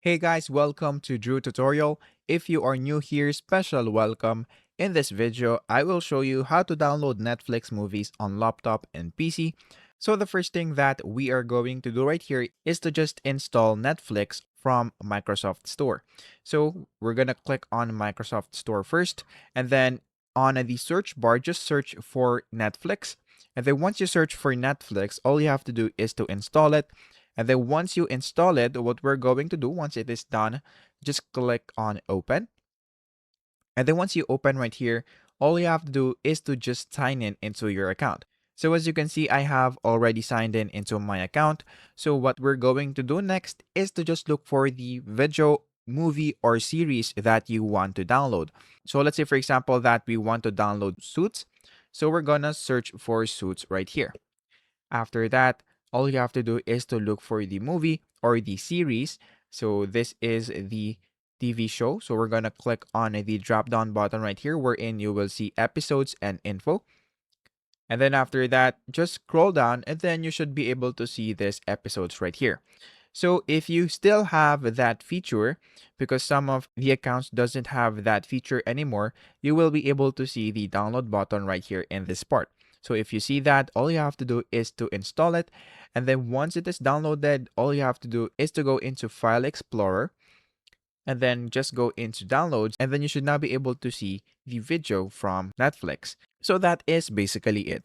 Hey guys, welcome to Drew Tutorial. If you are new here, special welcome. In this video, I will show you how to download Netflix movies on laptop and PC. So the first thing that we are going to do right here is to just install Netflix from Microsoft Store. So we're going to click on Microsoft Store first, and then on the search bar, just search for Netflix. And then once you search for Netflix, all you have to do is to install it. And then once you install it, what we're going to do once it is done, just click on open. And then once you open right here, all you have to do is to just sign in into your account. So as you can see, I have already signed in into my account. So what we're going to do next is to just look for the video, movie, or series that you want to download. So let's say, for example, that we want to download Suits. So we're gonna search for Suits right here. After that, all you have to do is to look for the movie or the series. So this is the TV show. So we're going to click on the drop down button right here wherein you will see episodes and info. And then after that, just scroll down and then you should be able to see these episodes right here. So if you still have that feature, because some of the accounts doesn't have that feature anymore, you will be able to see the download button right here in this part. So if you see that, all you have to do is to install it. And then once it is downloaded, all you have to do is to go into File Explorer and then just go into downloads, and then you should now be able to see the video from Netflix. So that is basically it.